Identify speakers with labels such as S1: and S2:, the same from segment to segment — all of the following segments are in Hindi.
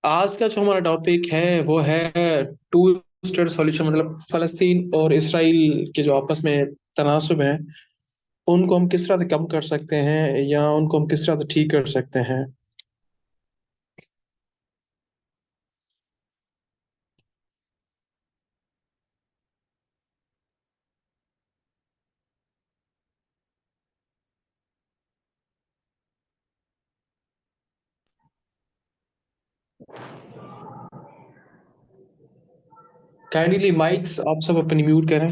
S1: आज का जो हमारा टॉपिक है वो है टू स्टेट सॉल्यूशन, मतलब फलस्तीन और इसराइल के जो आपस में तनासुब है उनको हम किस तरह से कम कर सकते हैं या उनको हम किस तरह से ठीक कर सकते हैं। काइंडली माइक्स आप सब अपनी म्यूट करें।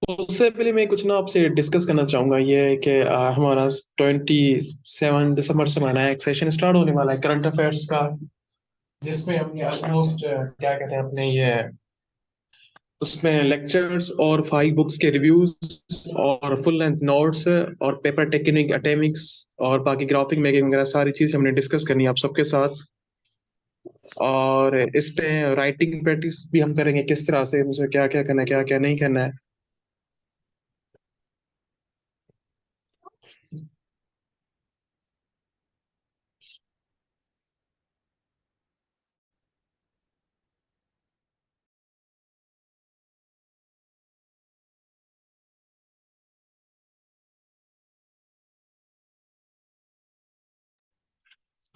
S1: उससे पहले मैं कुछ ना आपसे डिस्कस करना चाहूंगा, ये है कि हमारा 27 दिसंबर से हमारा एक सेशन स्टार्ट होने वाला है करंट अफेयर्स का, जिसमें हमने ऑलमोस्ट क्या कहते हैं अपने ये उसमें लेक्चर्स और 5 बुक्स के रिव्यूज और फुल लेंथ नोट्स और पेपर टेक्निक एटेमिक्स और बाकी ग्राफिक मेकिंग वगैरह सारी चीज़ हमने डिस्कस करनी है आप सबके साथ। और इस पे राइटिंग प्रैक्टिस भी हम करेंगे, किस तरह से मुझे क्या क्या करना है क्या क्या नहीं करना है।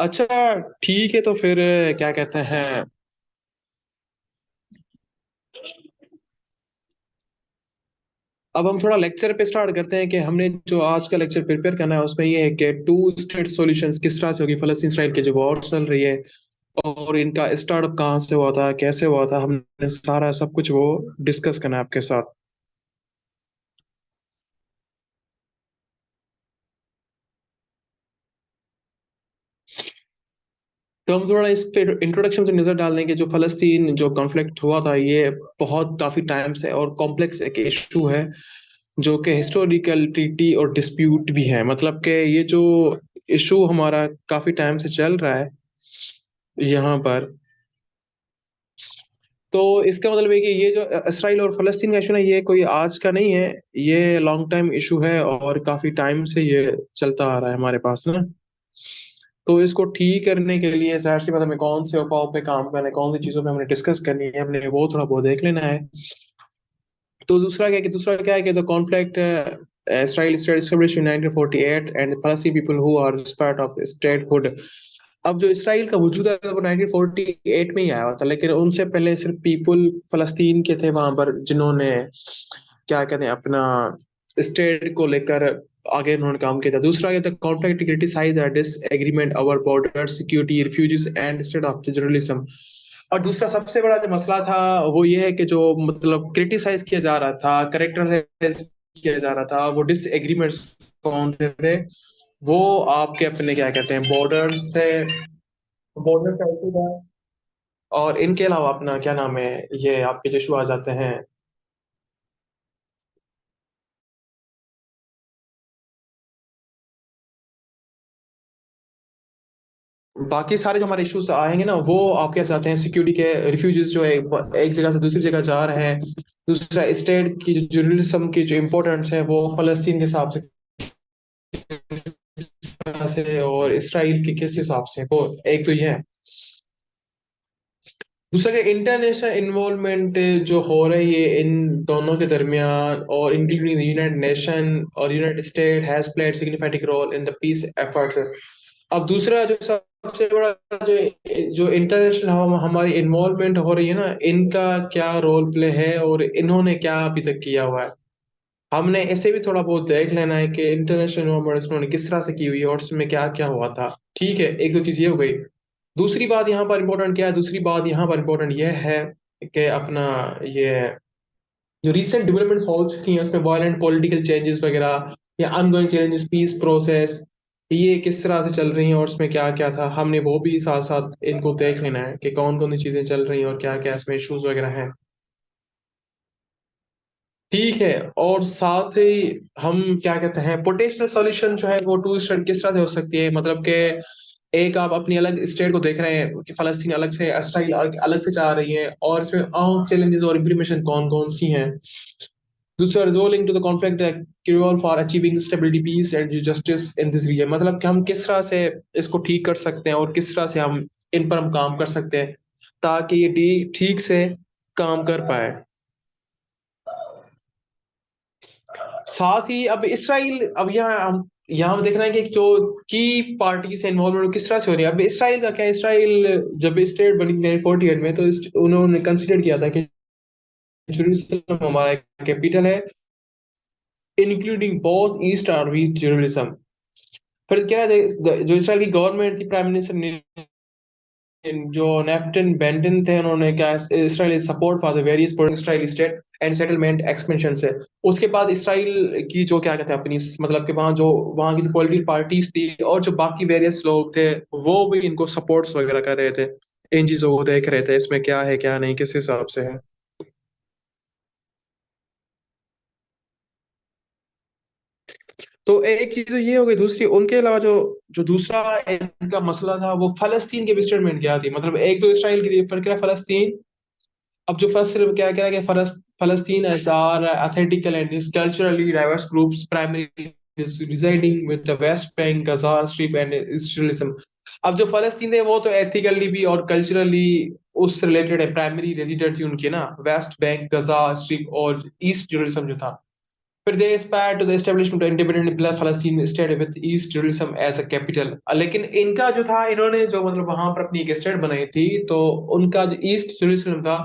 S1: अच्छा, ठीक है, तो फिर क्या कहते हैं, अब हम थोड़ा लेक्चर पे स्टार्ट करते हैं कि हमने जो आज का लेक्चर प्रिपेयर करना है उसमें ये है कि टू स्टेट सॉल्यूशंस किस तरह से होगी, फलस्तीन इसराइल की जो वॉर चल रही है और इनका स्टार्टअप कहाँ से हुआ था कैसे हुआ था, हमने सारा सब कुछ वो डिस्कस करना है आपके साथ। तो हम थोड़ा इस पे इंट्रोडक्शन से नजर डाल दें कि जो फलस्तीन जो कॉन्फ्लिक्ट हुआ था ये बहुत काफी टाइम से और कॉम्प्लेक्स एक इशू है, जो कि हिस्टोरिकल ट्रीटी और डिस्प्यूट भी है। मतलब कि ये जो इशू हमारा काफी टाइम से चल रहा है यहाँ पर, तो इसका मतलब है कि ये जो इसराइल और फलस्तीन का इशू ना ये कोई आज का नहीं है, ये लॉन्ग टाइम इशू है और काफी टाइम से ये चलता आ रहा है हमारे पास ना। तो इसको ठीक करने के लिए जाहिर सी बात है, हमें कौन से उपायों पे काम करना है, कौन सी चीजों पे हमने डिस्कस करनी है, हमने वो थोड़ा बहुत देख लेना है। तो दूसरा क्या है कि the conflict Israel state established in 1948 and the Palestinian people who are part of the statehood। अब जो इसराइल का वजूद है वो 1948 में ही आया हुआ था, लेकिन उनसे पहले सिर्फ पीपल फलस्तीन के थे वहां पर, जिन्होंने क्या कहते हैं अपना स्टेट को लेकर आगे उन्होंने काम किया था। दूसरा ये था conflict criticize this agreement our border security refugees and state of journalism. और दूसरा सबसे बड़ा जो मसला था वो ये है कि जो मतलब क्रिटिसाइज किया जा रहा था, करेक्टराइज किया जा रहा था, वो डिस एग्रीमेंट्स कौन थे, वो आपके अपने क्या कहते हैं बॉर्डर से, बॉर्डर का इशू था। और इनके अलावा अपना क्या नाम है, ये आपके जो इशू आ जाते हैं, बाकी सारे जो हमारे इश्यूज आएंगे ना वो आप क्या चाहते हैं, सिक्योरिटी के रिफ्यूजीज जो है एक जगह से दूसरी जगह जा रहे हैं। दूसरा स्टेट की जो जर्नलिज्म की जो इम्पोर्टेंस है वो फलस्तीन के हिसाब से और इसराइल के किस हिसाब से, वो एक तो ये है। दूसरा कि इंटरनेशनल इन्वॉल्वमेंट जो हो रही है इन दोनों के दरमियान और इंक्लूडिंग द यूनाइटेड नेशन और United State has played significant role in the peace efforts. अब दूसरा जो सबसे बड़ा जो जो इंटरनेशनल हमारी इन्वॉल्वमेंट हो रही है ना, इनका क्या रोल प्ले है और इन्होंने क्या अभी तक किया हुआ है, हमने ऐसे भी थोड़ा बहुत देख लेना है कि इंटरनेशनल इन्वॉल्वमेंट उन्होंने किस तरह से की हुई है और उसमें क्या क्या हुआ था। ठीक है, एक दो चीज ये हो गई। दूसरी बात यहाँ पर इम्पोर्टेंट क्या है, दूसरी बात यहाँ पर इम्पोर्टेंट यह है कि अपना ये जो रिसेंट डेवलपमेंट हो चुकी है उसमें वायलेंट पॉलिटिकल चेंजेस वगैरह या अनगोइंग चेंजेस पीस प्रोसेस, ये किस तरह से चल रही हैं और उसमें क्या क्या था, हमने वो भी साथ साथ इनको देख लेना है कि कौन कौन सी चीजें चल रही हैं और क्या क्या इसमें इश्यूज वगैरह हैं। ठीक है। और साथ ही हम क्या कहते हैं, पोटेंशियल सॉल्यूशन जो है वो टू स्टेट किस तरह से हो सकती है, मतलब कि एक आप अपनी अलग स्टेट को देख रहे हैं कि फलस्तीन अलग से, इसराइल अलग से चाह रही है, और इसमें आम चैलेंजेस और इम्प्लीमेंटेशन कौन कौन सी हैं। दूसरा, resolving to the conflict crucial for achieving stability peace and justice in this region, मतलब कि हम किस तरह से इसको ठीक कर सकते हैं और किस तरह से हम इन पर हम काम कर सकते हैं ताकि ये ठीक से काम कर पाए। साथ ही अब इसराइल, अब यहाँ हम देख रहे हैं कि जो की पार्टी से इन्वॉल्वमेंट किस तरह से हो रही है। अब इसराइल का क्या है, इसराइल जब स्टेट बनी 1948 में तो उन्होंने कंसिडर किया था कि जेरूसलम हमारा कैपिटल है, इंक्लूडिंग बोथ ईस्ट और वेस्ट जेरूसलम। फिर क्या है, जो इसराइल की गवर्नमेंट थी, प्राइम मिनिस्टर जो नेफ्टन बेंटन थे, उन्होंने क्या, Israeli support for the various Israeli state and settlement expansion से। उसके बाद इसराइल की जो क्या कहते हैं अपनी, मतलब कि वहाँ की जो पॉलिटिकल पार्टीज थी और जो बाकी वेरियस लोग थे, वो भी इनको सपोर्ट्स वगैरह कर रहे थे, इन चीजों को देख रहे थे इसमें क्या है क्या नहीं किस हिसाब से है। तो एक चीज तो ये हो गई। दूसरी, उनके अलावा जो जो दूसरा इनका मसला था वो फलस्तीन के स्टेटमेंट क्या थी, मतलब एक तो इसराइल की थी, पर क्या फलस्तीन। अब जो फर्स्ट सिर्फ क्या क्या कि Palestine as are athletic and is culturally diverse groups primarily is residing with the West Bank, Gaza Strip and Israelism। अब जो फलस्तीन है वो तो एथिकली भी और कल्चरली उससे रिलेटेड है, प्राइमरी रेजिडेंसी उनकी ना वेस्ट बैंक, गजा स्ट्रिप और ईस्ट जेरूसलम जो था। फिर they aspire to the establishment of independent Palestine state with East Jerusalem as a capital. लेकिन इनका जो था, इन्होंने जो मतलब वहां पर अपनी एक स्टेट बनाई थी, तो उनका जो ईस्ट जेरूसलम था,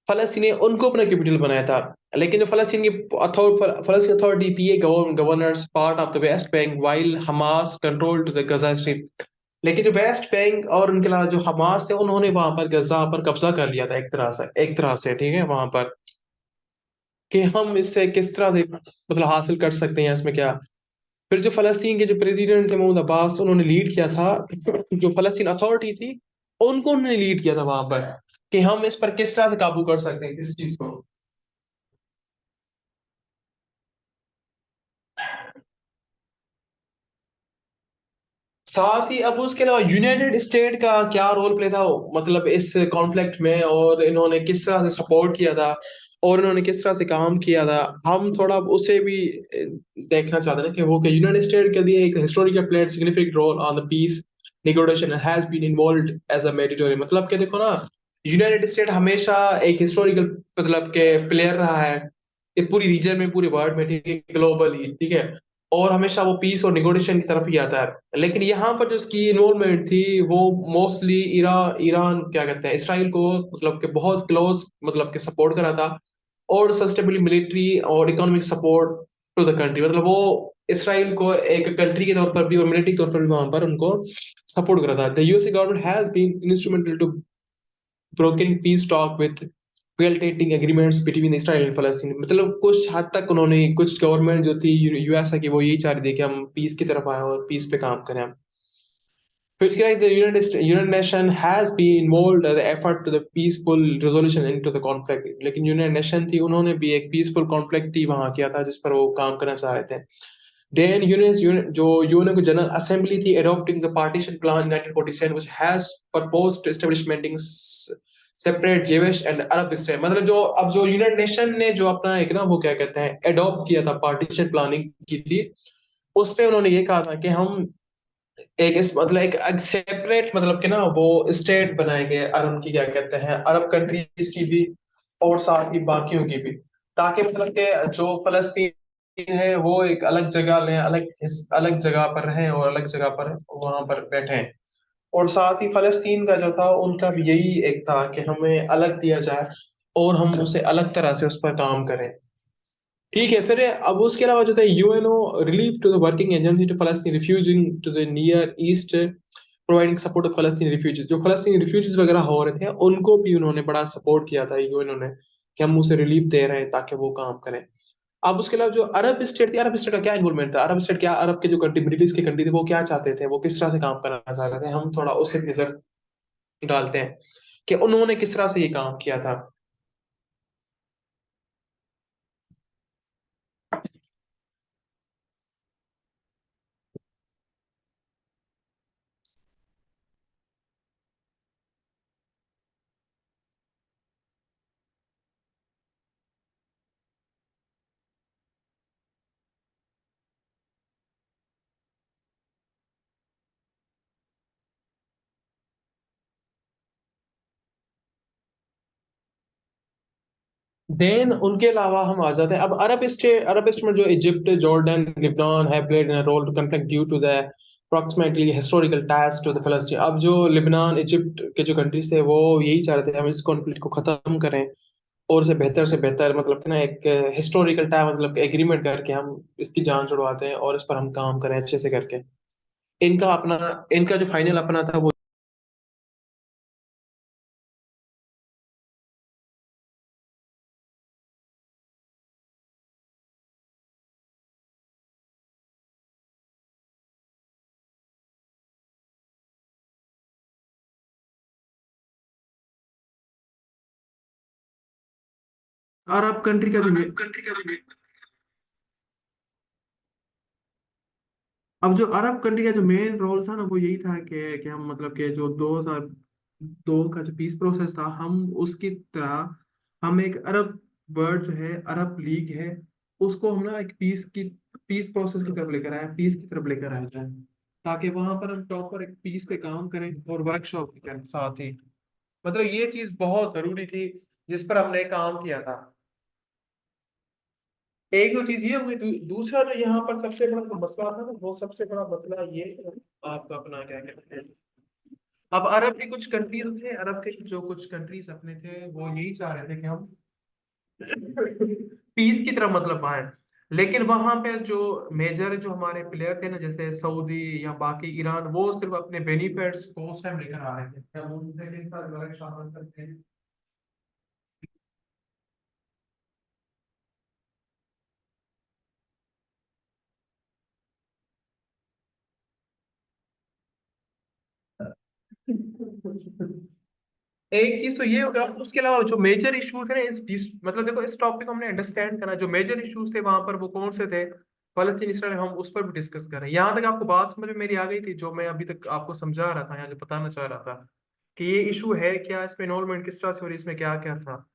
S1: फलस्तीन ने उनको अपना कैपिटल बनाया था। लेकिन जो फलस्तीन की फलस्तीन अथॉरिटी थी, ये governors part of the West Bank while Hamas control to the Gaza strip. लेकिन जो वेस्ट बैंक और उनके अलावा जो हमास थे, उन्होंने वहां पर गजा पर कब्जा कर लिया था एक तरह से ठीक है वहां पर, कि हम इससे किस तरह से मतलब हासिल कर सकते हैं इसमें क्या। फिर जो फलस्तीन के जो प्रेसिडेंट थे महमूद अब्बास, उन्होंने लीड किया था, जो फलस्तीन अथॉरिटी थी उनको उन्होंने लीड किया था वहां पर, कि हम इस पर किस तरह से काबू कर सकते हैं इस चीज को। साथ ही अब उसके अलावा यूनाइटेड स्टेट का क्या रोल प्ले था, मतलब इस कॉन्फ्लिक्ट में, और इन्होंने किस तरह से सपोर्ट किया था और इन्होंने किस तरह से काम किया था, हम थोड़ा उसे भी देखना चाहते हैं कि वो कि यूनाइटेड स्टेट के लिए एक historical played significant role on the peace negotiation has been involved as a mediator, मतलब कि देखो ना, यूनाइटेड स्टेट हमेशा एक हिस्टोरिकल मतलब के प्लेयर रहा है, ये पूरी रीजन में, पूरे वर्ल्ड में, ठीक है, ग्लोबली, ठीक है, और हमेशा वो पीस और निगोशिएशन की तरफ ही आता है। लेकिन यहाँ पर जो उसकी इन्वॉल्वमेंट थी वो मोस्टली ईरान क्या कहते हैं, इसराइल को मतलब कि बहुत क्लोज मतलब कि सपोर्ट करा था, और सस्टेबली मिलिट्री और economic support to the country, मतलब वो इसराइल को एक कंट्री के तौर पर भी और मिलिट्री के तौर पर भी वहां पर उनको सपोर्ट करा था। The US government has been instrumental to broken peace talk with facilitating agreements between Israel and Palestine, मतलब कुछ हद तक उन्होंने, कुछ गवर्नमेंट जो थी यूएस की, वो यही चाह रही थी कि हम पीस की तरफ आए और पीस पे काम करें। फिर क्या है, the United Nation has been involved in the effort to the peaceful resolution into the conflict, लेकिन यूनाइटेड नेशन थी, उन्होंने भी एक पीसफुल कॉन्फ्लिक्ट ही वहां किया था जिस पर वो काम करना चाह रहे थे। देन जो यूएन को जनरल असेंबली थी adopting the partition plan in 1947 which has proposed to establishing separate Jewish and Arab state, मतलब जो अब जो यूनाइटेड नेशन ने जो अपना एक ना वो क्या कहते हैं एडॉप्ट किया था, पार्टीशन प्लानिंग की थी, उस पे उन्होंने ये कहा था कि हम एक इस मतलब एक सेपरेट मतलब कि ना वो स्टेट बनाएंगे अरब की, क्या कहते हैं, अरब कंट्रीज की भी और साथ ही बाकियों की भी, ताकि मतलब कि जो फलस्तीन है वो एक अलग जगह लें, अलग जगह पर रहें और अलग जगह पर वहां पर बैठे। और साथ ही फलस्तीन का जो था उनका भी यही एक था कि हमें अलग दिया जाए और हम उसे अलग तरह से उस पर काम करें। ठीक है। फिर अब उसके अलावा जो था UNO relief to the working agency to Palestine refusing to the near east providing support to Palestine refugees, जो फलस्तीन रिफ्यूजीज वगैरह हो रहे थे उनको भी उन्होंने बड़ा सपोर्ट किया था यूएनओ ने, कि हम उसे रिलीफ दे रहे हैं ताकि वो काम करें। अब उसके अलावा जो अरब स्टेट थी, अरब स्टेट का क्या इन्वॉल्वमेंट था, अरब स्टेट क्या, अरब के जो कंट्री मिडिल ईस्ट की कंट्री थी वो क्या चाहते थे, वो किस तरह से काम करना चाहते थे, हम थोड़ा उसे भी नजर डालते हैं कि उन्होंने किस तरह से ये काम किया था। देन उनके अलावा हम आ जाते हैं अब अरब स्टेट में जो इजिप्ट जॉर्डन लिबनान है played in role to conflict due to the approximately historical ties to the फिलिस्तीन। अब जो लिबनान इजिप्ट के जो कंट्रीज थे वो यही चाह रहे थे हम इस कॉन्फ्लिक्ट को खत्म करें और से बेहतर मतलब कि ना एक हिस्टोरिकल टाइम मतलब एग्रीमेंट करके हम इसकी जान छुड़वाते हैं और इस पर हम काम करें अच्छे से करके। इनका जो फाइनल अपना था वो अरब कंट्री का जो अब जो अरब कंट्री का जो मेन रोल था ना वो यही था कि हम मतलब कि जो 2002 का जो पीस प्रोसेस था हम उसकी तरह हम एक अरब वर्ल्ड जो है अरब लीग है उसको हम ना एक पीस प्रोसेस की तरफ लेकर आए पीस की तरफ लेकर आया जाए ताकि वहां पर हम प्रॉपर एक पीस पे काम करें और वर्कशॉप भी करें साथ ही। मतलब ये चीज बहुत जरूरी थी जिस पर हमने काम किया था। एक दो चीज ये हुई दूसरा जो यहाँ पर सबसे बड़ा जो मसला था ना वो सबसे बड़ा मसला ये आपका अपना क्या कहते हैं अब अरब के कुछ कंट्रीज थे अरब के जो कुछ कंट्रीज अपने थे वो यही चाह रहे थे कि हम पीस की तरफ मतलब आए। लेकिन वहां पे जो मेजर जो हमारे प्लेयर थे ना जैसे सऊदी या बाकी ईरान वो सिर्फ अपने बेनिफिट्स को उस टाइम लेकर आ रहे थे क्या वो उनसे के साथ गलत शामिल करते हैं। एक चीज तो ये होगा उसके अलावा जो मेजर इश्यूज है ना मतलब देखो इस टॉपिक को हमने अंडरस्टैंड करना जो मेजर इश्यूज थे वहां पर वो कौन से थे फलस्तीन इसराइल हम उस पर भी डिस्कस करें। यहाँ तक आपको बात समझ में मेरी आ गई थी जो मैं अभी तक आपको समझा रहा था या जो बताना चाह रहा था कि ये इशू है क्या इसमें इन्वॉल्वमेंट किस तरह से हो रही है इसमें क्या क्या था।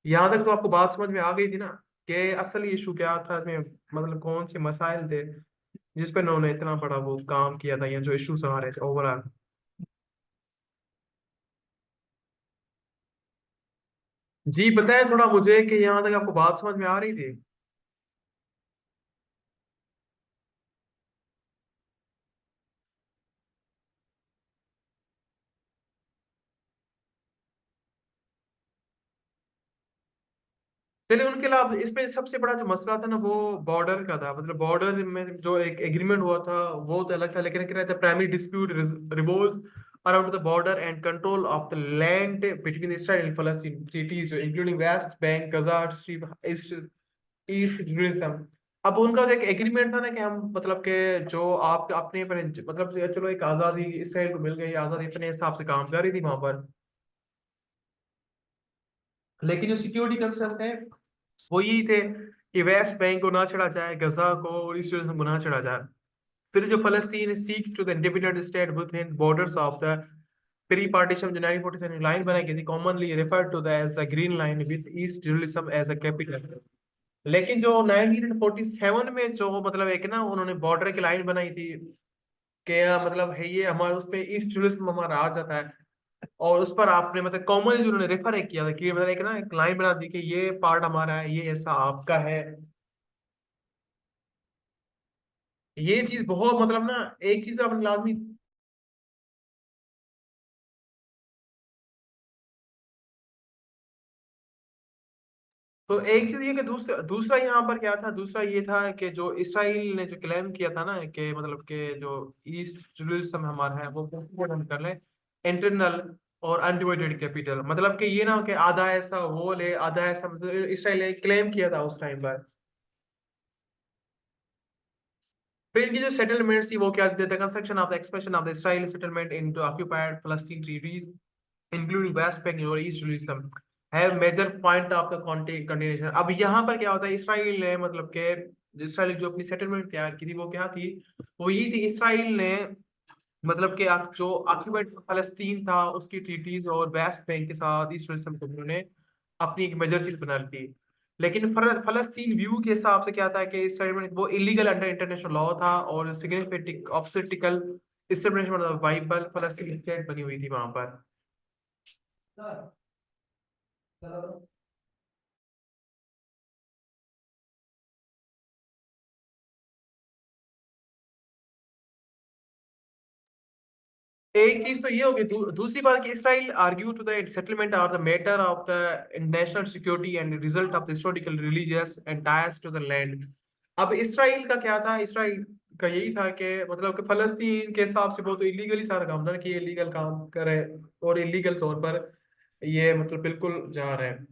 S1: यहाँ तक तो आपको बात समझ में आ गई थी ना कि असल इशू क्या था इसमें मतलब कौन से मसाइल थे जिस पर उन्होंने इतना बड़ा वो काम किया था या जो इश्यूज आ रहे थे ओवरऑल। जी बताएं थोड़ा मुझे कि यहाँ तक आपको बात समझ में आ रही थी। चलिए उनके अलावा इसमें सबसे बड़ा जो मसला था ना वो बॉर्डर का था मतलब बॉर्डर में जो एक एग्रीमेंट हुआ था वो तो अलग था लेकिन क्या रहता है primary dispute revolve around the border and control of the land between Israel and Palestine cities including West Bank Gaza strip East East Jerusalem. अब उनका जो एक एग्रीमेंट था ना कि हम मतलब कि जो आप अपने अपने मतलब चलो एक आजादी इसराइल को मिल गई आजादी अपने हिसाब से काम कर रही थी वहां पर। लेकिन जो सिक्योरिटी कंसर्न है वो यही थे कि वेस्ट बैंक को ना छेड़ा जाए गजा को और इस वजह से को ना छेड़ा जाए। फिर जो Palestine seek to the independent state with in borders of the pre partition जो 1947 लाइन बनाई गई थी commonly referred to the as the green line with East Jerusalem as a capital. लेकिन जो 1947 में जो मतलब एक ना उन्होंने बॉर्डर की लाइन बनाई थी कि मतलब है ये हमारे उस पे ईस्ट जेरूसलम हमारा आ जाता है और उस पर आपने मतलब कॉमनली जो उन्होंने रेफर किया था कि मतलब एक ना एक लाइन बना दी कि ये पार्ट हमारा है ये ऐसा आपका है। ये चीज बहुत मतलब ना एक चीज आपने लाजमी। तो एक चीज ये कि दूसरा दूसरा यहाँ पर क्या था दूसरा ये था कि जो इसराइल ने जो क्लेम किया था ना कि मतलब कि जो ईस्ट जेरूसलम हमारा है वो हम कर लें इंटरनल और अनडिवाइडेड कैपिटल मतलब कि ये ना हो कि आधा ऐसा वो ले आधा ऐसा मतलब इसराइल ने क्लेम किया था उस टाइम पर। फिर इनकी जो सेटलमेंट्स थी वो क्या थे the construction of the expansion of the Israeli settlement into occupied Palestine territories including West Bank और ईस्ट जेरूसलम है major point of the continuation. अब यहाँ पर क्या होता है इसराइल ने मतलब के इसराइल जो अपनी सेटलमेंट तैयार की थी वो क्या थी वो यही थी इसराइल ने मतलब कि जो ऑक्यूपाइड फलस्तीन था उसकी ट्रीटीज और वेस्ट बैंक के साथ ईस्ट जेरूसलम को उन्होंने अपनी एक मेजरशिप बना ली थी। लेकिन फलस्तीन व्यू के हिसाब से क्या था कि इसराइल में वो इलीगल अंडर इंटरनेशनल लॉ था और significant obstacle establishment of viable Palestine state बनी हुई थी वहां पर।
S2: एक चीज तो ये होगी, दूसरी बात कि Israel argue to the settlement और the matter of the national security and result of the historical religious and ties to the land. अब इसराइल का क्या था, इसराइल का यही था कि मतलब कि फलस्तीन के हिसाब से वो तो इलीगली सारा काम था ना, कि ये इलीगल काम करे और इलीगल तौर पर ये मतलब बिल्कुल जा रहे हैं।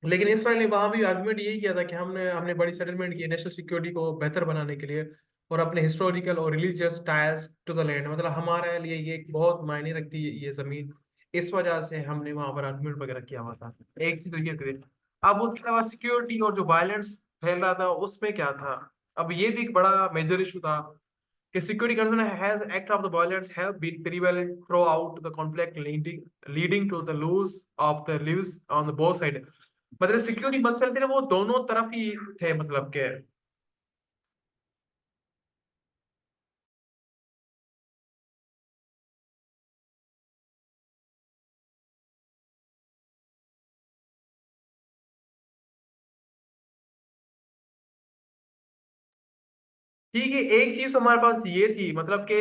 S2: लेकिन इसराइल ने वहां भी आर्गुमेंट यही किया था कि हमने हमने बड़ी सेटलमेंट की नेशनल सिक्योरिटी को बेहतर बनाने के लिए और अपने हिस्टोरिकल और religious ties to the land, मतलब हमारे लिए ये एक बहुत मायने रखती है ये जमीन, इस वजह से हमने वहां पर आर्गुमेंट वगैरह किया हुआ था। एक चीज तो ये करिए। अब उसके अलावा सिक्योरिटी और जो वायलेंस फैल रहा था उसमें क्या था, अब ये भी एक बड़ा मेजर इशू था कि security concern has act of the violence have been prevalent throughout the conflict, leading to the loss of the lives on the both side। मतलब सिक्योरिटी मसले थे ना वो दोनों तरफ ही थे, मतलब के। ठीक है, एक चीज हमारे पास ये थी मतलब कि,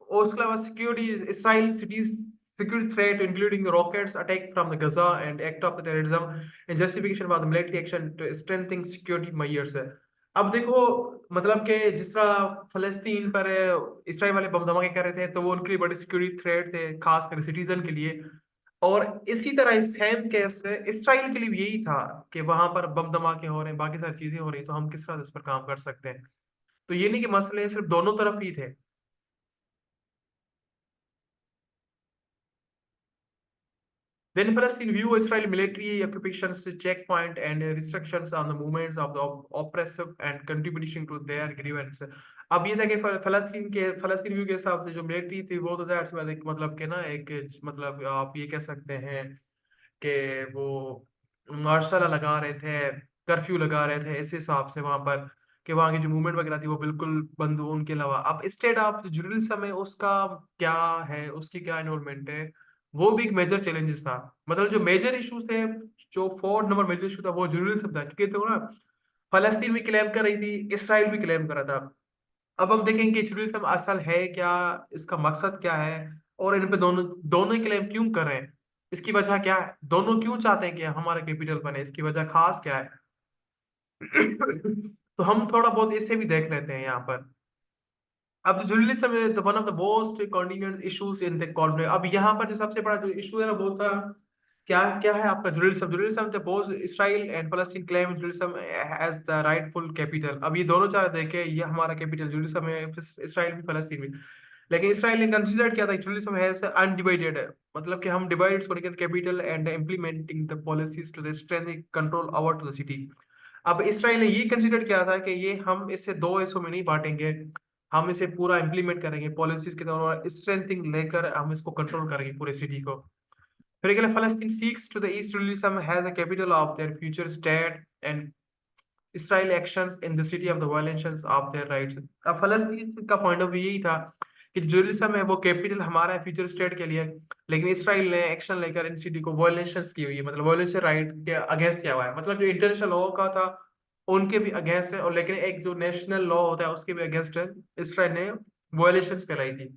S2: और उसके अलावा security Israel cities security threat including rockets attack from the Gaza and act of the terrorism and justification for the military action to strengthen security measures है। अब देखो मतलब कि जिस तरह फलस्तीन पर इसराइल वाले बम धमाके कर रहे थे तो वो उनके लिए बड़े सिक्योरिटी थ्रेट थे, खासकर सिटीजन के लिए। और इसी तरह सेम केस इसराइल के लिए भी यही था कि वहां पर बम धमाके हो रहे हैं, बाकी सारी चीजें हो रही, तो हम किस तरह से उस पर काम कर सकते हैं। तो ये नहीं कि मसले सिर्फ दोनों तरफ ही थे। Then Palestine view Israeli military occupations, checkpoint, and restrictions on the movements of the oppressive and contribution to their grievance। अब ये था कि फलस्तीन व्यू के हिसाब से जो मिलिट्री थी वो तो जाहिर सी बात है कि मतलब के ना एक, मतलब आप ये कह सकते हैं कि वो मार्शल लगा रहे थे, कर्फ्यू लगा रहे थे इस हिसाब से वहां पर, कि वहां की जो मूवमेंट वगैरह थी वो बिल्कुल बंद हो। उनके अलावा अब स्टेट ऑफ जुरिल्सम में उसका क्या है, उसकी क्या इन्वॉल्वमेंट है, वो भी एक मेजर चैलेंजेस था। मतलब जो मेजर इश्यूज थे, जो 4 नंबर मेजर इशू था वो जुरिल्सम था, क्योंकि तो ना फलस्तीन भी क्लेम कर रही थी, इसराइल भी क्लेम कर रहा था। अब हम देखेंगे कि जुरिल्सम असल है क्या, इसका मकसद क्या है, और इन पे दोनों दोनों ही क्लेम क्यों कर रहे हैं, इसकी वजह क्या है, दोनों क्यों चाहते हैं कि हमारा कैपिटल बने, इसकी वजह खास क्या है। तो हम थोड़ा बहुत इससे भी देख लेते हैं यहाँ पर। अब journalism is one of the most continuous issues in the conflict. अब यहाँ पर जो सबसे बड़ा जो इशू है ना वो था, क्या क्या है आपका Jerusalem the both Israel and Palestine claim Jerusalem as the rightful capital. अब ये दोनों चाह रहे थे कि ये हमारा कैपिटल जर्नलिज्म है, इसराइल भी फलस्तीन भी। लेकिन इसराइल ने कंसिडर किया था जर्नलिज्म हैज अनडिवाइडेड है, मतलब कि हम डिवाइड करके capital and implementing the policies to the strength control over to the city. अब इसराइल ने ये कंसिडर किया था कि ये हम इसे दो हिस्सों में नहीं बांटेंगे, हम इसे पूरा इंप्लीमेंट करेंगे पॉलिसीज के तौर पर, स्ट्रेंथिंग लेकर हम इसको कंट्रोल करेंगे पूरे सिटी को। फिर अगला Palestine seeks to the East Jerusalem has a capital of their future state and Israel actions in the city of the violations of their rights. अब फलस्तीन का पॉइंट ऑफ व्यू यही था कि जेरूसलम है वो कैपिटल हमारा है फ्यूचर स्टेट के लिए, लेकिन इसराइल ने एक्शन लेकर इन सिटी को वायलेशंस की हुई है, मतलब वायलेशन राइट के अगेंस्ट किया हुआ है, मतलब जो इंटरनेशनल लॉ का था उनके भी अगेंस्ट है, और लेकिन एक जो नेशनल लॉ होता है उसके भी अगेंस्ट है, इसराइल ने वायलेशंस फैलाई थी।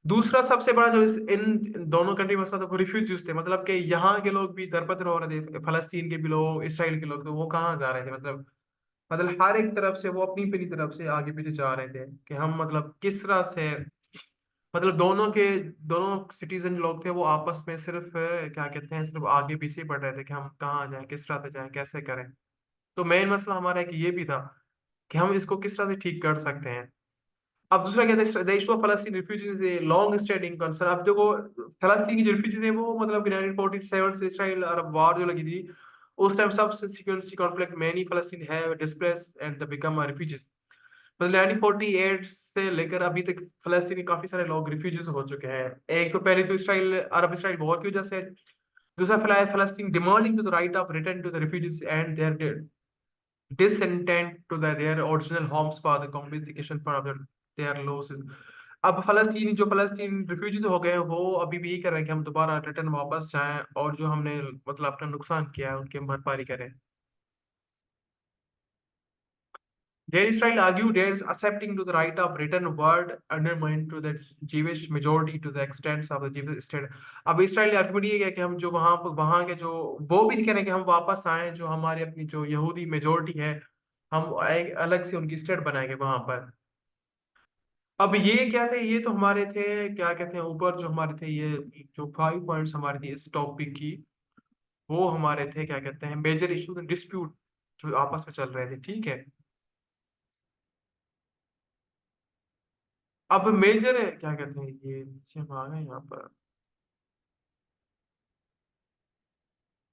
S2: दूसरा सबसे बड़ा जो इन दोनों कंट्री में मसला था वो रिफ्यूजीज थे, मतलब कि यहाँ के लोग भी दरबदर हो रहे थे, फलस्तीन के भी लोग, इसराइल के लोग, तो वो कहाँ जा रहे थे, मतलब हर एक तरफ से वो अपनी अपनी तरफ से आगे पीछे जा रहे थे कि हम मतलब किस तरह से, मतलब दोनों सिटीजन लोग थे वो आपस में सिर्फ क्या कहते हैं, सिर्फ आगे पीछे बढ़ रहे थे कि हम कहाँ जाएं, किस तरह से जाएं, कैसे करें। तो मेन मसला हमारा एक ये भी था कि हम इसको किस तरह से ठीक कर सकते हैं। अब दूसरा क्या था, the issue of Palestine refugees a long standing concern. अब देखो फलस्तीन की जो रिफ्यूजीज है वो मतलब कि 1947 से इसराइल अरब वार जो लगी थी उस टाइम सब सिक्योरिटी कॉन्फ्लिक्ट मैनी फलस्तीन है डिस्प्लेस एंड बिकम रिफ्यूजीज। मतलब 1948 से लेकर अभी तक फलस्तीनी काफी सारे लोग रिफ्यूजीज हो चुके हैं। एक तो पहले तो इसराइल अरब इसराइल वॉर की वजह से, दूसरा Palestine demanding to the right of return to the refugees and their descendants to their original homes for the compensation for their losses. अब फलस्तीन रिफ्यूजीज हो गए हैं, वो अभी भी यही कर रहे हैं कि हम दोबारा रिटर्न वापस जाएं और जो हमने मतलब अपना नुकसान किया है उनकी हम भरपाई करें। There Israel argued there's accepting to the right of written word undermined to the Jewish majority to the extent of the Jewish state. अब इसराइल आर्गुमेंट ये है कि हम जो वहां के जो वो भी कह रहे हैं कि हम वापस आए, जो हमारी अपनी जो यहूदी मेजोरिटी है, हम एक अलग से उनकी स्टेट बनाएंगे वहां पर। अब ये क्या थे, ये तो हमारे थे, क्या कहते हैं, ऊपर जो हमारे थे, ये जो 5 पॉइंट्स हमारे थे इस टॉपिक की, वो हमारे थे क्या कहते हैं मेजर इशूज एंड डिस्प्यूट जो आपस में चल रहे थे, ठीक है। अब मेजर है क्या कहते हैं, ये नीचे हम आ गए यहाँ पर।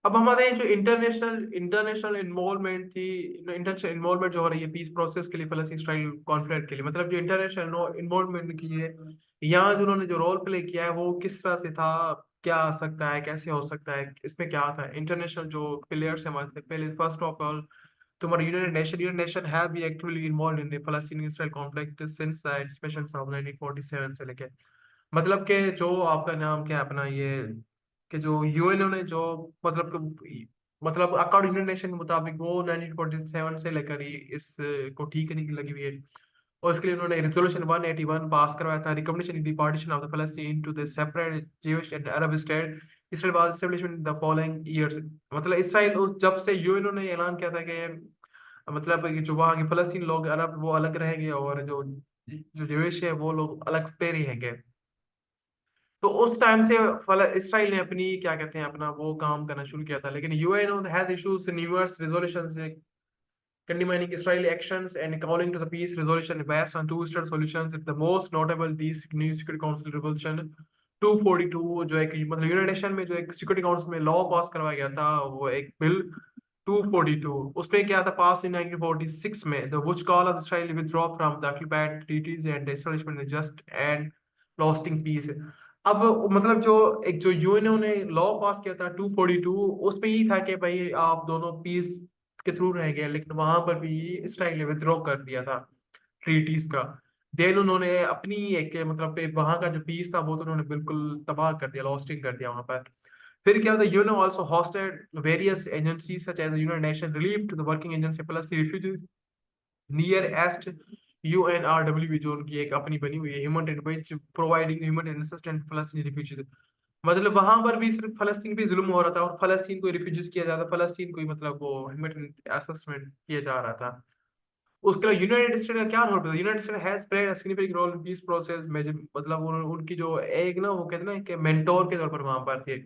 S2: अब हमारे जो इंटरनेशनल इंटरनेशनल इन्वॉल्वमेंट थी, इंटरनेशनल इन्वॉल्वमेंट जो हो रही है पीस प्रोसेस के लिए, फलस्तीन इसराइल कॉन्फ्लिक्ट के लिए, मतलब जो इंटरनेशनल इन्वॉल्वमेंट की है, यहाँ जो उन्होंने जो रोल प्ले किया है वो किस तरह से था, क्या आ सकता है, कैसे हो सकता है, इसमें क्या था। इंटरनेशनल जो प्लेयर्स है हमारे, पहले फर्स्ट ऑफ ऑल तुम्हारा United Nation have be actively involve in the Palestine Israel conflict since the inspection of 1947 से लेके, मतलब कि जो आपका नाम क्या है अपना ये, कि जो यूएनओ ने जो मतलब अकॉर्डिंग यूनाइटेड नेशन के मुताबिक वो 1947 से लेकर ही इस को ठीक करने की लगी हुई है। और इसके लिए उन्होंने रेजोल्यूशन 181 पास करवाया था, recognition the partition of the Palestine to the separate Jewish and Arab state. Israel was established in the following years, मतलब इसराइल उस जब से यूएनओ ने ऐलान किया था कि मतलब कि जो वहाँ के फलस्तीन लोग अरब वो अलग रहेंगे, और जो जो ज्यूइश है वो लोग अलग पे रहेंगे। तो उस टाइम से इसराइल ने अपनी क्या कहते हैं अपना वो काम करना शुरू किया था, लेकिन UNO has issues numerous resolutions condemning Israeli actions and calling to the peace resolution based on two-state solutions. The most notable these new Security Council resolution 242, जो एक मतलब यूनाइटेड नेशन में जो एक सिक्योरिटी काउंसिल में लॉ पास करवाया गया था, वो एक बिल 242, उसमें क्या था पास इन 1946 में, the which call of Israel withdraw from the occupied treaties and the establishment of just and lasting peace। अब मतलब जो एक जो यूएनओ ने लॉ पास किया था 242, उसमें यही था कि भाई आप दोनों पीस के थ्रू रहेंगे, लेकिन वहां पर भी इसराइल ने विथड्रॉ कर दिया था ट्रीटीज का। देन उन्होंने अपनी एक मतलब वहां का जो पीस था वो तो उन्होंने बिल्कुल तबाह कर दिया, लॉस्टिंग कर दिया वहां पर। फिर क्या था, UNO also hosted various agencies such as the United Nations Relief to the Working Agency plus the refugees near Est UNRWA, जो उनकी एक अपनी बनी हुई है, human which providing human assistance plus refugees. मतलब वहां पर भी सिर्फ फलस्तीन पे जुल्म हो रहा था, और फलस्तीन को रिफ्यूजीज किया जाता, फलस्तीन को ही मतलब वो ह्यूमन असेसमेंट किया जा रहा था। उसके अलावा यूनाइटेड स्टेट का क्या रोल है, United State has played a significant role in peace process में, मतलब उनकी जो एक ना वो कहते हैं ना कि मेंटोर के तौर पर वहां पर थे।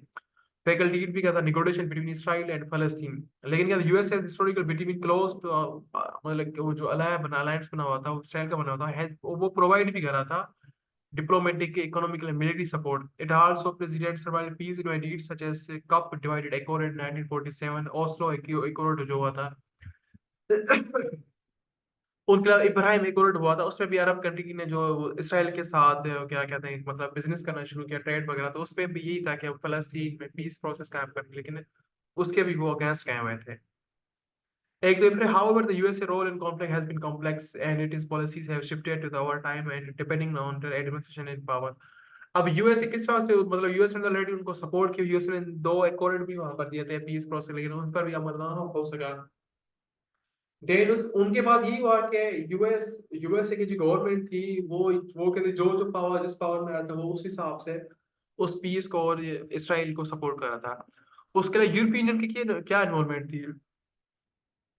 S2: फैकल्टी भी क्या था, नेगोशिएशन बिटवीन इसराइल एंड फलस्तीन, लेकिन क्या US has historical between close to मतलब कि वो जो अलायंस बना हुआ था, वो इसराइल का बना हुआ था, वो प्रोवाइड भी कर रहा था diplomatic, economic, and military support. It also president survived peace initiatives such as Cup Divided Accord in 1947, Oslo Accord जो हुआ था। उनके अलावा इब्राहिम एकॉर्ड हुआ था, उसमें भी अरब कंट्री ने जो इसराइल के साथ क्या कहते हैं मतलब बिजनेस करना शुरू किया, ट्रेड वगैरह, तो उसपे भी यही था कि फलस्तीन में पीस प्रोसेस कायम करने, लेकिन उसके भी वो अगेंस्ट गए हुए थे। एक तो however, the USA role in conflict has been complex and its policies have shifted to the over time and depending on the administration in power। अब यूएसए किस तरह से मतलब यूएस ने ऑलरेडी उनको सपोर्ट किया, यूएस ने 2 एकॉर्ड भी वहां पर दिए थे पीस प्रोसेस, लेकिन उन पर भी अमल ना हो सका। देन उनके बाद यही हुआ कि यूएसए की जो गवर्नमेंट थी वो कहते जो पावर जिस पावर में आता वो उस हिसाब से उस पीस को और इसराइल को सपोर्ट कर रहा था। उसके लिए यूरोपियन यूनियन की क्या इन्वॉल्वमेंट थी।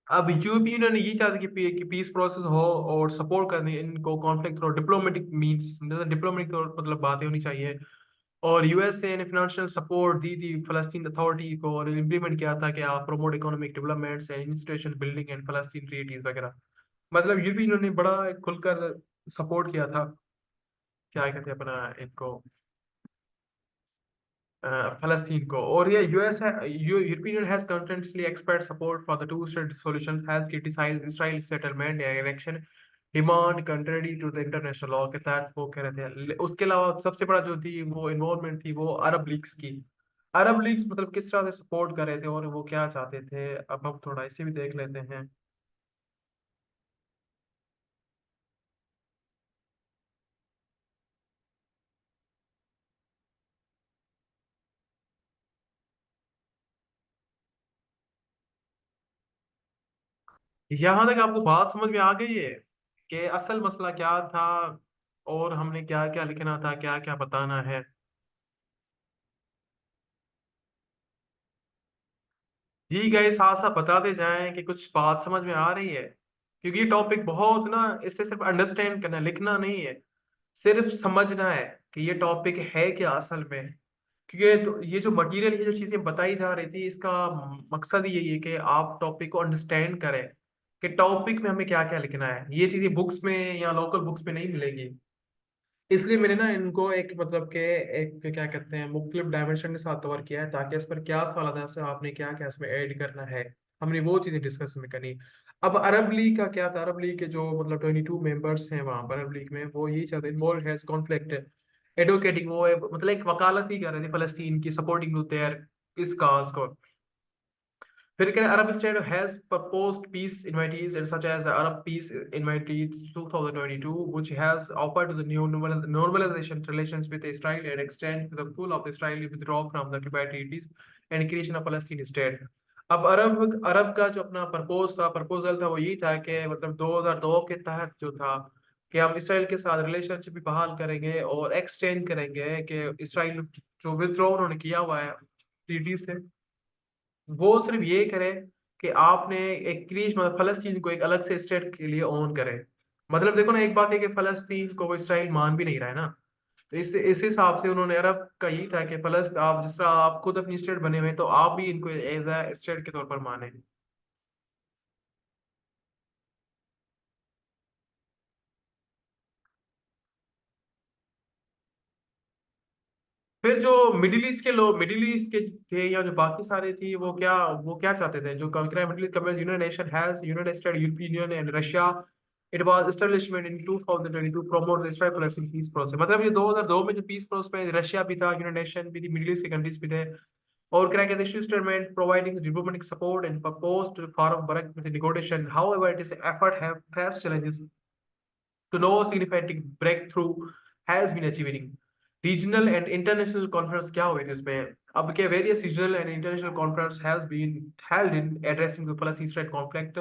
S2: अब यूरोपीय यूनियन ये चाहता है कि पीस प्रोसेस हो और सपोर्ट करने इनको conflict through diplomatic means, diplomatic मतलब बातें होनी चाहिए। और यूएसए ने फाइनेंशियल सपोर्ट दी थी फलस्तीन अथॉरिटी को, और इम्प्लीमेंट किया था कि आप promote economic developments and institution building and Palestine treaties वगैरह। मतलब यूरोपीय यूनियन ने बड़ा खुलकर सपोर्ट किया था, क्या कहते हैं अपना इनको फलस्तीन को। और ये यूएस है, European Union has continuously expressed support for the two state solution, has criticised Israel settlement annexation demand country to the international law के तहत वो कह रहे थे। उसके अलावा सबसे बड़ा जो थी वो इन्वॉल्वमेंट थी वो अरब लीग्स की। अरब लीग्स मतलब किस तरह से सपोर्ट कर रहे थे और वो क्या चाहते थे, अब हम थोड़ा इसे भी देख लेते हैं। यहाँ तक आपको बात समझ में आ गई है कि असल मसला क्या था और हमने क्या क्या लिखना था, क्या क्या बताना है? जी गए, साथ साथ बताते जाएं कि कुछ बात समझ में आ रही है, क्योंकि ये टॉपिक बहुत ना, इससे सिर्फ अंडरस्टैंड करना, लिखना नहीं है, सिर्फ समझना है कि ये टॉपिक है क्या असल में। क्योंकि ये जो मटेरियल, ये जो चीजें बताई जा रही थी, इसका मकसद ही यही है कि आप टॉपिक को अंडरस्टैंड करें कि टॉपिक में हमें क्या क्या लिखना है। ये चीजें बुक्स में या लोकल बुक्स में नहीं मिलेगी। इसलिए मैंने ना इनको एक मतलब के एक क्या कहते हैं मुख्तलिफ डायमेंशन के साथ कवर किया है, ताकि इस पर क्या सवाल आता है, इससे आपने क्या क्या इसमें ऐड करना है, हमने वो चीजें डिस्कस में करनी। अब अरब लीग का क्या था, अरब लीग के जो मतलब 22 मेंबर्स हैं वहां पर अरब लीग में, वो यही चाहते इन्वॉल्व हैज कॉन्फ्लिक्ट एडवोकेटिंग, वो मतलब एक वकालत ही कर रहे थे फलस्तीन की, सपोर्टिंग टू देयर इस काज को। फिर कह रहे Arab state has proposed peace invitees and such as the Arab peace invitees 2022, which has offered to the new normalization relations with Israel and extend to the full of Israeli withdrawal from the occupied territories and creation of Palestine state। अब अरब अरब का जो अपना प्रपोजल था वो यही था कि मतलब 2002 के तहत जो था कि हम इसराइल के साथ रिलेशनशिप भी बहाल करेंगे और एक्सटेंड करेंगे, कि इसराइल जो विथड्रॉ उन्होंने किया हुआ है टीटी से, वो सिर्फ ये करे कि आपने एक क्रीज मतलब फलस्तीन को एक अलग से स्टेट के लिए ओन करे। मतलब देखो ना, एक बात है कि फलस्तीन को वो इसराइल मान भी नहीं रहा है ना। तो इस हिसाब से उन्होंने अरब का यही था कि फलस्त आप जिस तरह आप खुद अपनी स्टेट बने हुए हैं, तो आप भी इनको एज ए स्टेट के तौर पर माने। फिर जो मिडिल ईस्ट के लोग, मिडिल ईस्ट के थे या जो बाकी सारे थे, वो क्या चाहते थे, जो कंकरा Middle East United Nation has United State European Union and Russia, it was establishment in 2022 promote the Israel Palestine peace process. मतलब ये 2002 में जो पीस प्रोसेस में रशिया भी था, यूनाइटेड नेशन भी थी, मिडिल ईस्ट के कंट्रीज भी थे। और क्या कहते हैं statement providing diplomatic support and proposed forum work with negotiation, however it is effort have faced challenges to no significant breakthrough has been achieving। Regional and international conference क्या हुई थी इसमें? अब के various regional and international conference has been held in addressing the Palestine state conflict.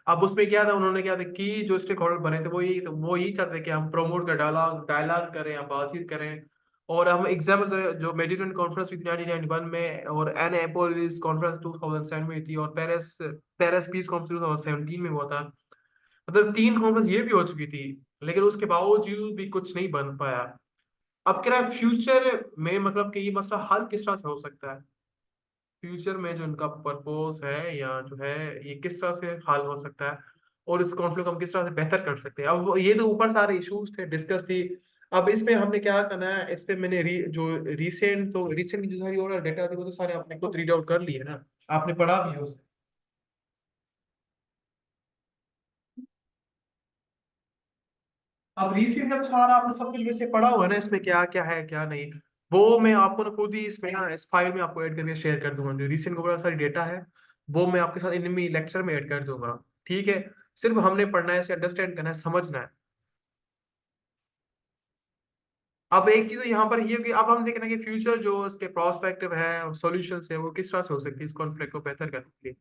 S2: अब उसमें क्या था, उन्होंने क्या था कि जो स्टेक होल्डर बने थे वो यही चाहते थे कि हम प्रमोट कर डायलॉग डायलॉग करें, हम बातचीत करें। और हम एग्जाम्पल जो मेडिटेरियन कॉन्फ्रेंस हुई थी 1991 में, और एनापोलिस कॉन्फ्रेंस 2007 में हुई थी, और पेरिस पेरिस पीस कॉन्फ्रेंस 2017 में हुआ था। मतलब 3 कॉन्फ्रेंस ये भी हो चुकी थी, लेकिन उसके बावजूद भी कुछ नहीं बन पाया। अब क्या फ्यूचर में मतलब कि ये मसला हल किस तरह से हो सकता है? फ्यूचर में जो इनका प्रपोज है या जो है, ये किस तरह से हल हो सकता है, और इस कॉन्फ्लिक्ट को हम किस तरह से बेहतर कर सकते हैं? अब ये तो ऊपर सारे इश्यूज थे, डिस्कस थी। अब इसमें हमने क्या करना है, इस पे मैंने जो रिसेंट जो सारी और डेटा थी वो तो सारे आपने खुद रीड आउट कर लिए ना, आपने पढ़ा भी है उसे। अब रिसेंट जब सारा आपने सब कुछ वैसे पढ़ा हुआ है ना, इसमें क्या क्या है क्या नहीं, वो मैं आपको ना खुद ही इसमें ना इस फाइल में आपको ऐड करके शेयर कर दूंगा। जो रिसेंट को बड़ा सारी डेटा है, वो मैं आपके साथ इनमें लेक्चर में ऐड कर दूंगा। ठीक है, सिर्फ हमने पढ़ना है, इसे अंडरस्टैंड करना है, समझना है। अब एक चीज तो यहाँ पर ये कि अब हम देख रहे हैं कि फ्यूचर जो इसके प्रोस्पेक्टिव है, सॉल्यूशंस है, वो किस तरह से हो सकती है इस कॉन्फ्लिक्ट को बेहतर करने के लिए।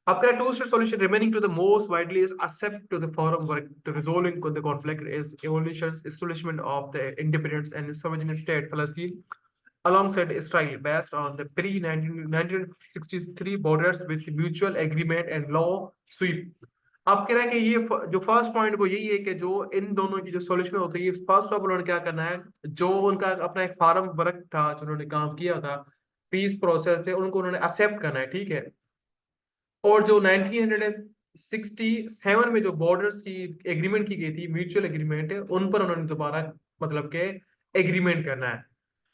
S2: After a two-state solution remaining to the most widely accepted to the forum work to resolving the conflict is evolution's establishment of the independent and sovereign state Palestine alongside Israel based on the pre-1963 borders with mutual agreement and law sweep। अब कह रहा है कि ये जो फर्स्ट पॉइंट वो यही है कि जो इन दोनों की जो सॉल्यूशन होती है, फर्स्ट ऑफ उन्होंने क्या करना है, जो उनका अपना एक फार्म वर्क था जो उन्होंने काम किया था, पीस प्रोसेस थे, उनको उन्होंने एक्सेप्ट करना है। ठीक है, और जो 1967 में जो बॉर्डर्स की एग्रीमेंट की गई थी, म्यूचुअल एग्रीमेंट है, उन पर उन्होंने दोबारा मतलब के एग्रीमेंट करना है।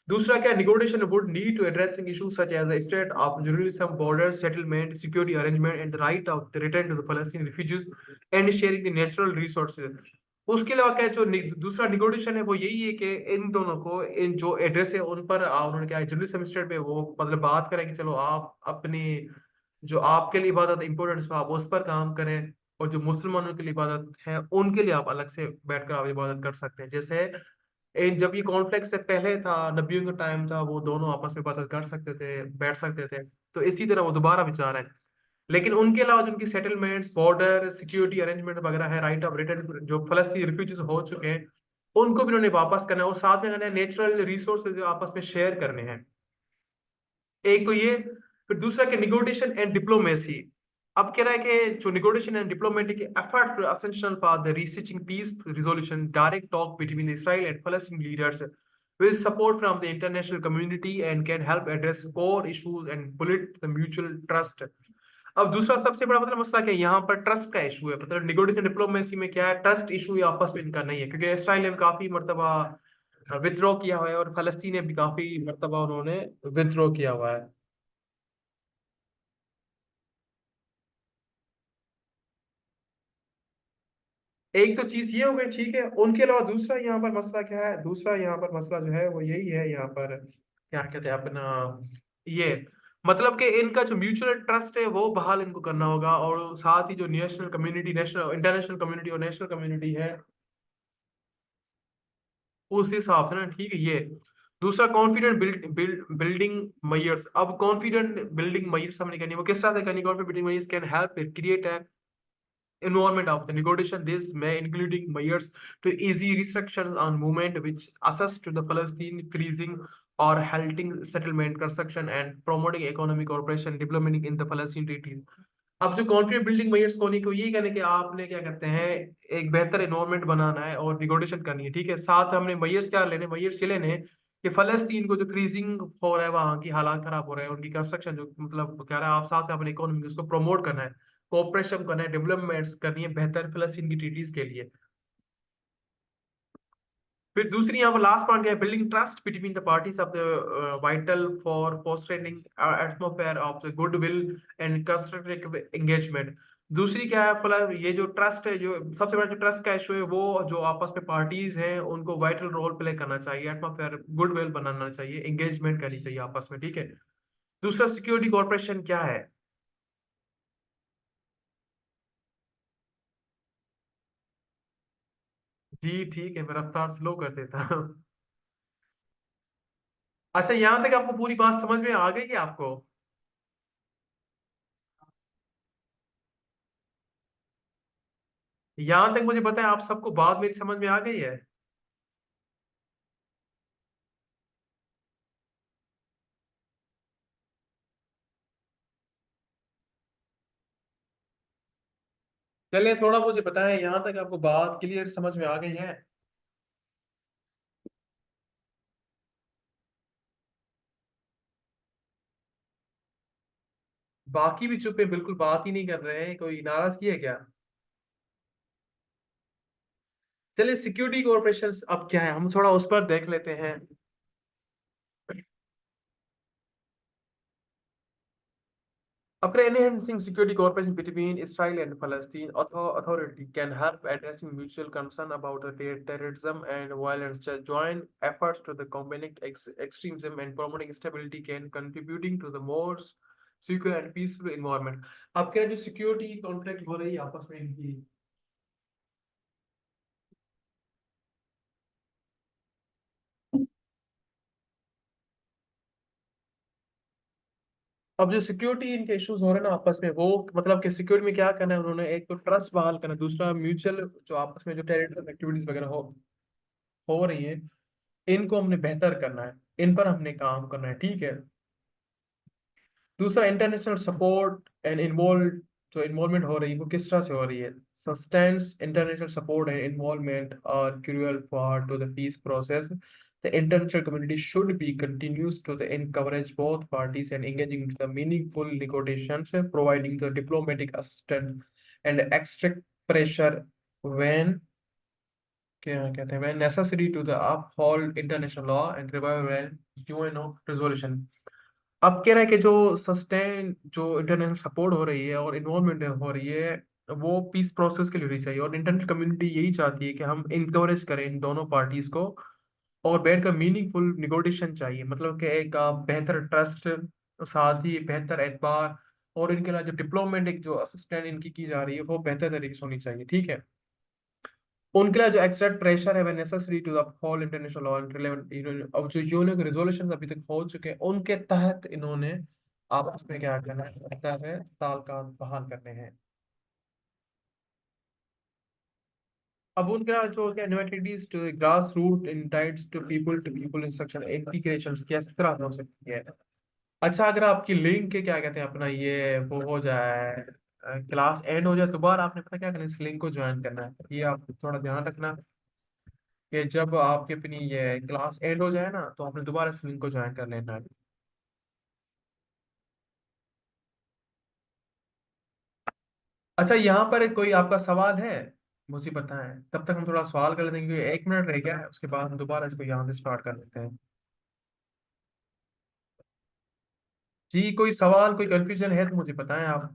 S2: दूसरा क्या, negotiation would need to addressing issues such as the state of Jerusalem border settlement, security arrangement, and the right of the return to the Palestinian refugees and sharing the natural resources। उसके अलावा क्या जो दूसरा निगोशिएशन है वो यही है कि इन दोनों को इन जो एड्रेस है उन पर उन्होंने क्या है जेरूसलम स्टेट पे वो मतलब बात करें कि चलो आप अपनी जो आपके लिए इबादत इम्पोर्टेंट आप उस पर काम करें, और जो मुसलमानों के लिए इबादत है उनके लिए आप अलग से बैठकर आप इबादत कर सकते हैं। जैसे जब ये कॉन्फ्लिक्ट से पहले था, नबियों का टाइम था, वो दोनों आपस में इबादत कर सकते थे, बैठ सकते थे। तो इसी तरह वो दोबारा विचार है। लेकिन उनके अलावा जो उनकी सेटलमेंट्स, बॉर्डर सिक्योरिटी अरेंजमेंट वगैरह है, राइट ऑफ रिटर्न, जो फलस्तीनी रिफ्यूजीज हो चुके हैं उनको भी उन्होंने वापस करना है, और साथ में कहना है नेचुरल रिसोर्सेज आपस में शेयर करने हैं। एक तो ये, फिर दूसरा कि निगोटिएशन एंड डिप्लोमेसी। अब कह रहा है कि जो negotiation and diplomatic effort essential for the reaching peace resolution, direct talk between Israel and Palestinian leaders will support from the international community and can help address core issues and build the mutual trust। अब दूसरा सबसे बड़ा मतलब मसला क्या है, यहाँ पर ट्रस्ट का इशू है। मतलब निगोटिएशन डिप्लोमेसी में क्या है, ट्रस्ट इशू आपस में इनका नहीं है, क्योंकि इसराइल ने काफी मरतबा विद्रोह किया हुआ है और फलस्तीन ने भी काफी मरतबा उन्होंने विद्रोह किया हुआ है। एक तो चीज ये हो गई, ठीक है। उनके अलावा दूसरा यहाँ पर मसला क्या है, दूसरा यहाँ पर मसला जो है वो यही है, यहाँ पर क्या कहते हैं अपना, ये मतलब कि इनका जो म्यूचुअल ट्रस्ट है वो बहाल इनको करना होगा, और साथ ही जो national community, national international community और नेशनल कम्युनिटी है उस हिसाब से ना, ठीक है ये। दूसरा कॉन्फिडेंट बिल्डिंग मयर्स। अब कॉन्फिडेंट बिल्डिंग मयर्स हमने करनी है, वो किस तरह से करनी, confident building मयर्स can help create involvement of the negotiation. This may including measures to easy restrictions on movement, which assist to the Palestine freezing or halting settlement construction and promoting economic cooperation development in the Palestine territories। अब जो कॉन्फिडेंट बिल्डिंग मेजर्स को नहीं, को यही कहने कि आपने क्या कहते हैं एक बेहतर एनवायरनमेंट बनाना है और निगोशिएशन करनी है, ठीक है। साथ हमने मेजर्स क्या लेने, मेजर्स ये लेने हैं कि फलस्तीन को जो क्रीजिंग हो रहा है, वहां की हालात खराब हो रहे हैं, उनकी कंस्ट्रक्शन जो मतलब कह रहा है, आप साथ में अपनी इकोनॉमी उसको प्रमोट करना है, कोऑपरेशन करना है, डेवलपमेंट्स करनी है बेहतर फलस्तीन की ट्रीटीज के लिए। फिर दूसरी यहाँ पर लास्ट पॉइंट क्या है, building trust between the parties of the vital for fostering atmosphere of the goodwill and constructive engagement. दूसरी क्या है, मतलब ये जो ट्रस्ट है, जो सबसे बड़ा जो ट्रस्ट का इशू है, वो जो आपस में पार्टीज हैं उनको वाइटल रोल प्ले करना चाहिए, एटमोस्फेयर गुडविल बनाना चाहिए, एंगेजमेंट करनी चाहिए आपस में, ठीक है। दूसरा सिक्योरिटी कॉर्पोरेशन क्या है। जी ठीक है, मैं रफ्तार स्लो कर देता हूँ। अच्छा, यहाँ तक आपको पूरी बात समझ में आ गई है आपको। यहाँ तक मुझे पता है आप सबको बात मेरी समझ में आ गई है। चलिए थोड़ा मुझे बताएं, यहाँ तक आपको बात क्लियर समझ में आ गई है। बाकी भी चुप है, बिल्कुल बात ही नहीं कर रहे हैं, कोई नाराजगी है क्या। चलिए सिक्योरिटी कॉर्पोरेशन अब क्या है, हम थोड़ा उस पर देख लेते हैं। After enhancing security cooperation between Israel and Palestine Authority can help addressing mutual concern about the terrorism and violence. Joint efforts to the combating extremism and promoting stability can contributing to the more secure and peaceful environment। अब क्या जो सिक्योरिटी कॉन्फ्लिक्ट हो रही है आपस में इनकी, अब जो सिक्योरिटी इनके इश्यूज हो रहे हैं ना आपस में, वो मतलब कि सिक्योरिटी में क्या करना है उन्होंने, एक तो ट्रस्ट बहाल करना है, दूसरा म्यूचुअल जो आपस में जो टेरिटरी एक्टिविटीज वगैरह हो रही है, इनको हमने बेहतर करना है, इन पर हमने काम करना है, ठीक है। दूसरा इंटरनेशनल सपोर्ट एंड इन्वॉल्व, जो इन्वॉल्वमेंट हो रही है वो किस तरह से हो रही है। Sustains international support and involvement are crucial for to the peace process. The international community should be continues to the encourage both parties and engaging in the meaningful negotiations, providing the diplomatic assistance and extract pressure when क्या कहते हैं when necessary to the uphold international law and revive UN resolution। अब कह रहा है कि जो सस्टेन जो इंटरनेशनल सपोर्ट हो रही है और इन्वॉल्वमेंट हो रही है, वो पीस प्रोसेस के लिए होनी चाहिए, और इंटरनेशनल कम्युनिटी यही चाहती है कि हम इंकरेज करें इन दोनों पार्टीज को, और बैठकर मीनिंगफुल निगोशिएशन चाहिए, मतलब कि एक बेहतर ट्रस्ट, साथ ही बेहतर एतबार, और इनके अलावा जो डिप्लोमेटिक जो असिस्टेंट इनकी की जा रही है वो बेहतर तरीके से होनी चाहिए, ठीक है। उनके लिए जो एक्सर्ट प्रेशर है वह necessary to uphold international law and relevant. अब जो यूएन के रिजोल्यूशन अभी तक हो चुके हैं उनके तहत इन्होंने आप उसमें क्या करना है, ताल्लुकात बहाल करने हैं। अब उनका जो क्या इनवाइटेडीज to grass root invites to people instruction integration किस तरह हो सकती है। अच्छा, अगर आपकी लिंक के क्या कहते हैं अपना ये वो हो जाए, क्लास एंड हो जाए, दोबारा आपने पता क्या करना है, इस लिंक को ज्वाइन करना है। ये आप थोड़ा ध्यान रखना कि जब आपकी अपनी ये क्लास एंड हो जाए ना, तो आपने दोबारा इस लिंक को ज्वाइन कर लेना है। अच्छा, यहाँ पर कोई आपका सवाल है, मुझे बताएं, तब तक हम थोड़ा सवाल कर लेते हैं, क्योंकि 1 मिनट रह गया है, उसके बाद हम दोबारा इसको यहाँ से स्टार्ट कर लेते हैं। जी, कोई सवाल, कोई कंफ्यूजन है तो मुझे बताएं आप।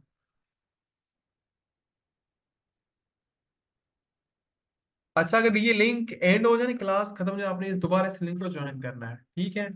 S2: अच्छा, अगर ये लिंक एंड हो जाए ना, क्लास खत्म हो जाए, आपने दोबारा इस लिंक को ज्वाइन करना है, ठीक है।